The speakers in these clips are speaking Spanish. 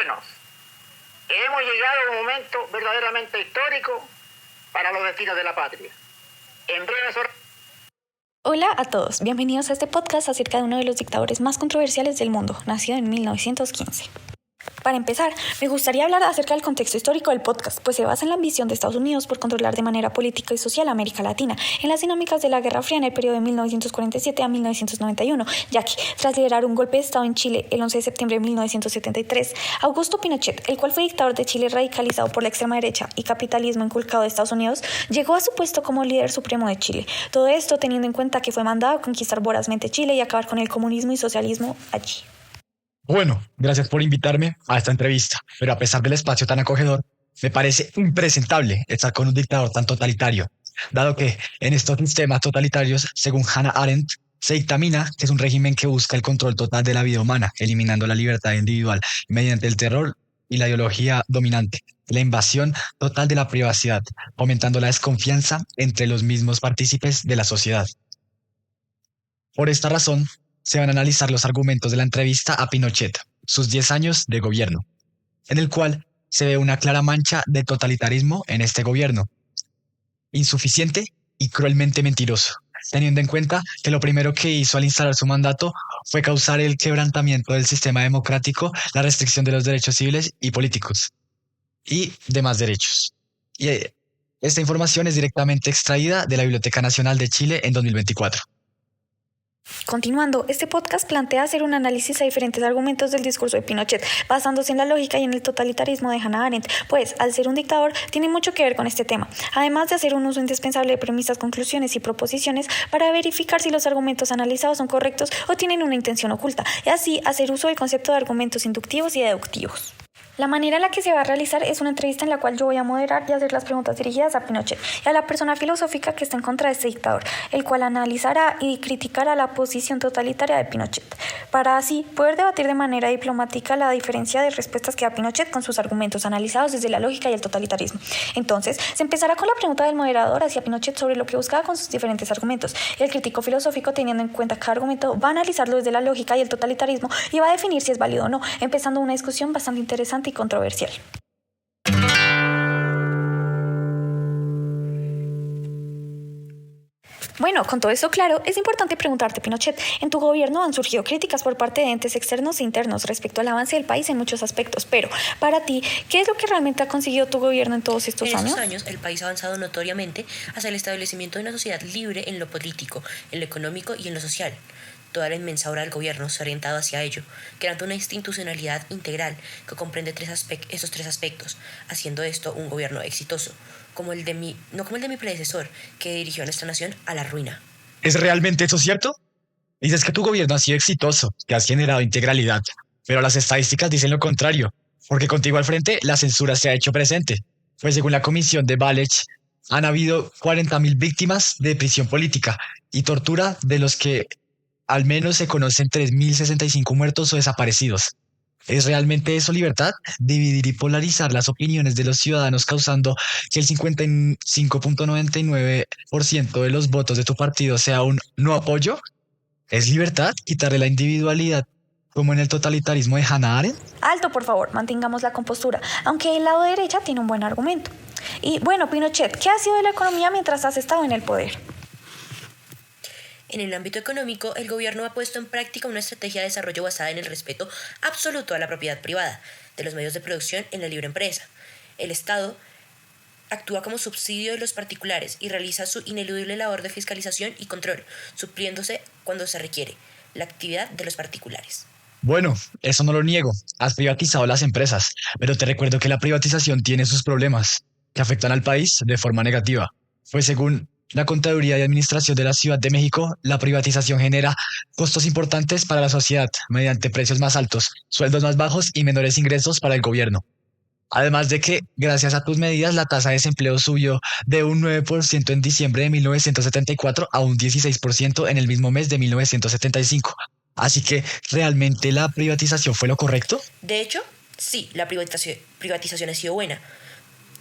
chilenos, hemos llegado a un momento verdaderamente histórico para los destinos de la patria. En breves horas... Hola a todos, bienvenidos a este podcast acerca de uno de los dictadores más controversiales del mundo, nacido en 1915. Para empezar, me gustaría hablar acerca del contexto histórico del podcast, pues se basa en la ambición de Estados Unidos por controlar de manera política y social a América Latina, en las dinámicas de la Guerra Fría en el periodo de 1947 a 1991, ya que, tras liderar un golpe de Estado en Chile el 11 de septiembre de 1973, Augusto Pinochet, el cual fue dictador de Chile radicalizado por la extrema derecha y capitalismo inculcado de Estados Unidos, llegó a su puesto como líder supremo de Chile. Todo esto teniendo en cuenta que fue mandado a conquistar vorazmente Chile y acabar con el comunismo y socialismo allí. Bueno, gracias por invitarme a esta entrevista, pero a pesar del espacio tan acogedor, me parece impresentable estar con un dictador tan totalitario, dado que en estos sistemas totalitarios, según Hannah Arendt, se dictamina que es un régimen que busca el control total de la vida humana, eliminando la libertad individual mediante el terror y la ideología dominante, la invasión total de la privacidad, fomentando la desconfianza entre los mismos partícipes de la sociedad. Por esta razón, se van a analizar los argumentos de la entrevista a Pinochet, sus 10 años de gobierno, en el cual se ve una clara mancha de totalitarismo en este gobierno, insuficiente y cruelmente mentiroso, teniendo en cuenta que lo primero que hizo al instalar su mandato fue causar el quebrantamiento del sistema democrático, la restricción de los derechos civiles y políticos y demás derechos. Y esta información es directamente extraída de la Biblioteca Nacional de Chile en 2024. Continuando, este podcast plantea hacer un análisis a diferentes argumentos del discurso de Pinochet, basándose en la lógica y en el totalitarismo de Hannah Arendt, pues, al ser un dictador, tiene mucho que ver con este tema, además de hacer un uso indispensable de premisas, conclusiones y proposiciones para verificar si los argumentos analizados son correctos o tienen una intención oculta, y así hacer uso del concepto de argumentos inductivos y deductivos. La manera en la que se va a realizar es una entrevista en la cual yo voy a moderar y hacer las preguntas dirigidas a Pinochet y a la persona filosófica que está en contra de este dictador, el cual analizará y criticará la posición totalitaria de Pinochet, para así poder debatir de manera diplomática la diferencia de respuestas que da Pinochet con sus argumentos analizados desde la lógica y el totalitarismo. Entonces, se empezará con la pregunta del moderador hacia Pinochet sobre lo que buscaba con sus diferentes argumentos, y el crítico filosófico, teniendo en cuenta cada argumento, va a analizarlo desde la lógica y el totalitarismo y va a definir si es válido o no, empezando una discusión bastante interesante y controversial. Bueno, con todo esto claro, es importante preguntarte, Pinochet, en tu gobierno han surgido críticas por parte de entes externos e internos respecto al avance del país en muchos aspectos, pero para ti, ¿qué es lo que realmente ha conseguido tu gobierno en todos estos años? En estos años, el país ha avanzado notoriamente hacia el establecimiento de una sociedad libre en lo político, en lo económico y en lo social. Toda la inmensa obra del gobierno se ha orientado hacia ello, creando una institucionalidad integral que comprende esos tres aspectos, haciendo esto un gobierno exitoso, no como el de mi predecesor, que dirigió a nuestra nación a la ruina. ¿Es realmente eso cierto? Dices que tu gobierno ha sido exitoso, que has generado integralidad, pero las estadísticas dicen lo contrario, porque contigo al frente la censura se ha hecho presente. Pues según la comisión de Valech, han habido 40.000 víctimas de prisión política y tortura, de los que al menos se conocen 3.065 muertos o desaparecidos. ¿Es realmente eso libertad? Dividir y polarizar las opiniones de los ciudadanos causando que el 55.99% de los votos de tu partido sea un no apoyo. ¿Es libertad quitarle la individualidad como en el totalitarismo de Hannah Arendt? Alto, por favor, mantengamos la compostura, aunque el lado derecha tiene un buen argumento. Y bueno, Pinochet, ¿qué ha sido de la economía mientras has estado en el poder? En el ámbito económico, el gobierno ha puesto en práctica una estrategia de desarrollo basada en el respeto absoluto a la propiedad privada, de los medios de producción en la libre empresa. El Estado actúa como subsidio de los particulares y realiza su ineludible labor de fiscalización y control, supliéndose cuando se requiere la actividad de los particulares. Bueno, eso no lo niego. Has privatizado las empresas, pero te recuerdo que la privatización tiene sus problemas, que afectan al país de forma negativa. Pues según la Contaduría y Administración de la Ciudad de México, la privatización genera costos importantes para la sociedad mediante precios más altos, sueldos más bajos y menores ingresos para el gobierno. Además de que, gracias a tus medidas, la tasa de desempleo subió de un 9% en diciembre de 1974 a un 16% en el mismo mes de 1975. Así que, ¿realmente la privatización fue lo correcto? De hecho, sí, la privatización ha sido buena,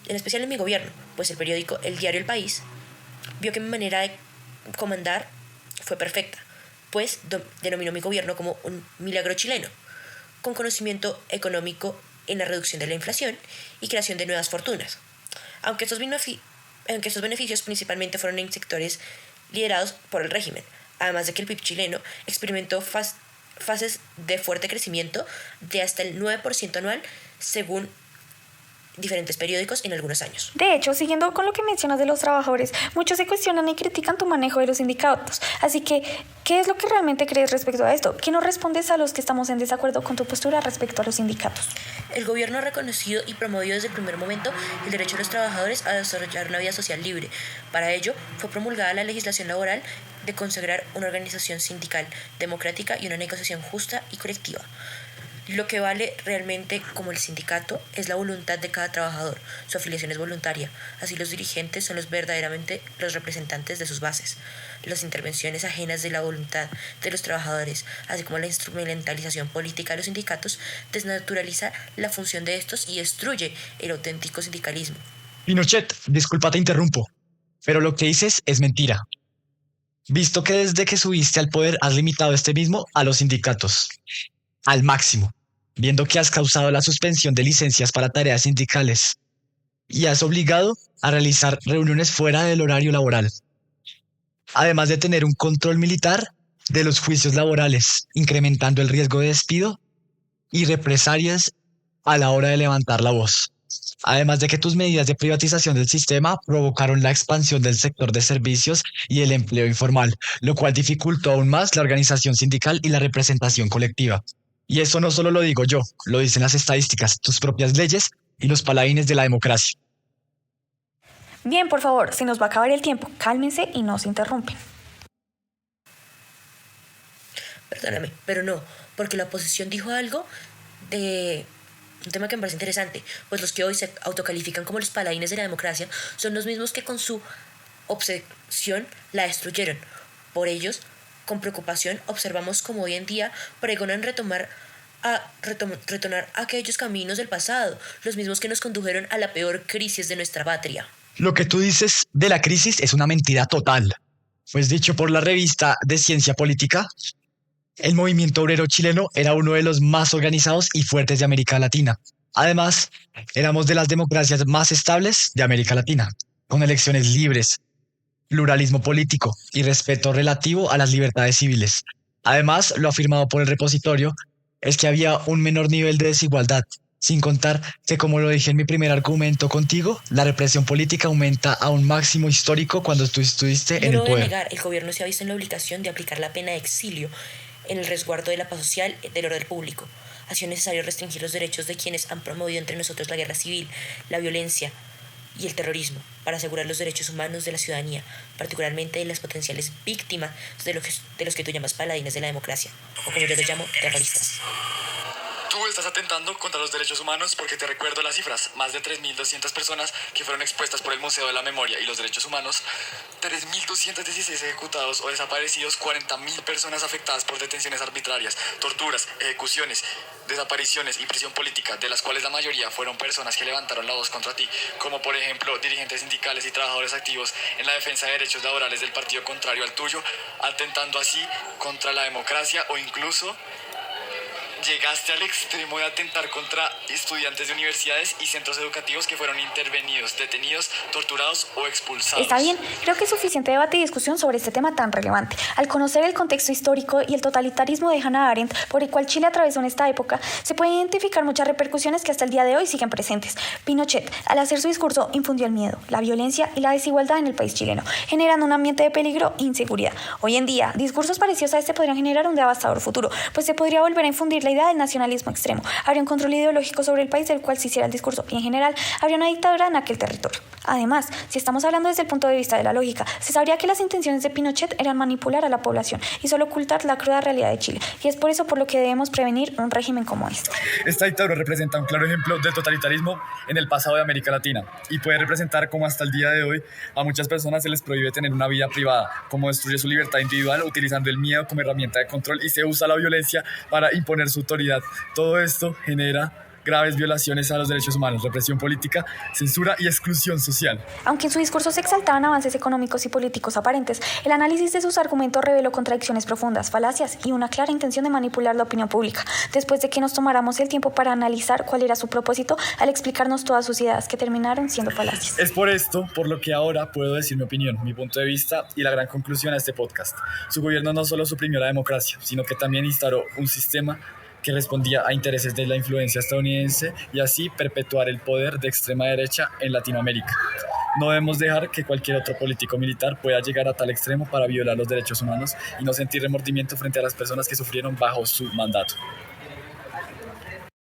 en especial en mi gobierno, pues el periódico El Diario El País vio que mi manera de comandar fue perfecta, pues denominó mi gobierno como un milagro chileno, con conocimiento económico en la reducción de la inflación y creación de nuevas fortunas. Aunque estos beneficios principalmente fueron en sectores liderados por el régimen, además de que el PIB chileno experimentó fases de fuerte crecimiento de hasta el 9% anual según diferentes periódicos en algunos años. De hecho, siguiendo con lo que mencionas de los trabajadores, muchos se cuestionan y critican tu manejo de los sindicatos. Así que, ¿qué es lo que realmente crees respecto a esto? ¿Qué nos respondes a los que estamos en desacuerdo con tu postura respecto a los sindicatos? El gobierno ha reconocido y promovido desde el primer momento el derecho de los trabajadores a desarrollar una vida social libre. Para ello, fue promulgada la legislación laboral de consagrar una organización sindical democrática y una negociación justa y colectiva. Lo que vale realmente como el sindicato es la voluntad de cada trabajador. Su afiliación es voluntaria. Así los dirigentes son verdaderamente los representantes de sus bases. Las intervenciones ajenas de la voluntad de los trabajadores, así como la instrumentalización política de los sindicatos, desnaturaliza la función de estos y destruye el auténtico sindicalismo. Pinochet, disculpa te interrumpo, pero lo que dices es mentira. Visto que desde que subiste al poder has limitado este mismo a los sindicatos, al máximo, viendo que has causado la suspensión de licencias para tareas sindicales y has obligado a realizar reuniones fuera del horario laboral, además de tener un control militar de los juicios laborales, incrementando el riesgo de despido y represalias a la hora de levantar la voz. Además de que tus medidas de privatización del sistema provocaron la expansión del sector de servicios y el empleo informal, lo cual dificultó aún más la organización sindical y la representación colectiva. Y eso no solo lo digo yo, lo dicen las estadísticas, tus propias leyes y los paladines de la democracia. Bien, por favor, se nos va a acabar el tiempo. Cálmense y no se interrumpen. Perdóname, pero no, porque la oposición dijo algo de un tema que me parece interesante, pues los que hoy se autocalifican como los paladines de la democracia son los mismos que con su obsesión la destruyeron. Por ellos, con preocupación, observamos cómo hoy en día pregonan retomar aquellos caminos del pasado, los mismos que nos condujeron a la peor crisis de nuestra patria. Lo que tú dices de la crisis es una mentira total. Pues dicho por la revista de Ciencia Política, el movimiento obrero chileno era uno de los más organizados y fuertes de América Latina. Además, éramos de las democracias más estables de América Latina, con elecciones libres, pluralismo político y respeto relativo a las libertades civiles. Además, lo afirmado por el repositorio es que había un menor nivel de desigualdad, sin contar que, como lo dije en mi primer argumento contigo, la represión política aumenta a un máximo histórico cuando tú estuviste en el No poder. de negar, el gobierno se ha visto en la obligación de aplicar la pena de exilio en el resguardo de la paz social del orden público. Ha sido necesario restringir los derechos de quienes han promovido entre nosotros la guerra civil, la violencia y el terrorismo, para asegurar los derechos humanos de la ciudadanía, particularmente de las potenciales víctimas de los que tú llamas paladines de la democracia, o como yo los llamo, terroristas. Tú estás atentando contra los derechos humanos porque te recuerdo las cifras, más de 3.200 personas que fueron expuestas por el Museo de la Memoria y los Derechos Humanos, 3.216 ejecutados o desaparecidos, 40.000 personas afectadas por detenciones arbitrarias, torturas, ejecuciones, desapariciones y prisión política, de las cuales la mayoría fueron personas que levantaron la voz contra ti, como por ejemplo dirigentes sindicales y trabajadores activos en la defensa de derechos laborales del partido contrario al tuyo, atentando así contra la democracia o incluso llegaste al extremo de atentar contra estudiantes de universidades y centros educativos que fueron intervenidos, detenidos, torturados o expulsados. Está bien, creo que es suficiente debate y discusión sobre este tema tan relevante. Al conocer el contexto histórico y el totalitarismo de Hannah Arendt, por el cual Chile atravesó en esta época, se pueden identificar muchas repercusiones que hasta el día de hoy siguen presentes. Pinochet, al hacer su discurso, infundió el miedo, la violencia y la desigualdad en el país chileno, generando un ambiente de peligro e inseguridad. Hoy en día, discursos parecidos a este podrían generar un devastador futuro, pues se podría volver a infundir la idea del nacionalismo extremo. Habría un control ideológico sobre el país del cual se hiciera el discurso y en general habría una dictadura en aquel territorio. Además, si estamos hablando desde el punto de vista de la lógica, se sabría que las intenciones de Pinochet eran manipular a la población y solo ocultar la cruda realidad de Chile. Y es por eso por lo que debemos prevenir un régimen como este. Esta dictadura representa un claro ejemplo del totalitarismo en el pasado de América Latina y puede representar como hasta el día de hoy a muchas personas se les prohíbe tener una vida privada, como destruye su libertad individual utilizando el miedo como herramienta de control y se usa la violencia para imponer su autoridad. Todo esto genera graves violaciones a los derechos humanos, represión política, censura y exclusión social. Aunque en su discurso se exaltaban avances económicos y políticos aparentes, el análisis de sus argumentos reveló contradicciones profundas, falacias y una clara intención de manipular la opinión pública, después de que nos tomáramos el tiempo para analizar cuál era su propósito al explicarnos todas sus ideas que terminaron siendo falacias. Es por esto por lo que ahora puedo decir mi opinión, mi punto de vista y la gran conclusión a este podcast. Su gobierno no solo suprimió la democracia, sino que también instauró un sistema que respondía a intereses de la influencia estadounidense y así perpetuar el poder de extrema derecha en Latinoamérica. No debemos dejar que cualquier otro político militar pueda llegar a tal extremo para violar los derechos humanos y no sentir remordimiento frente a las personas que sufrieron bajo su mandato.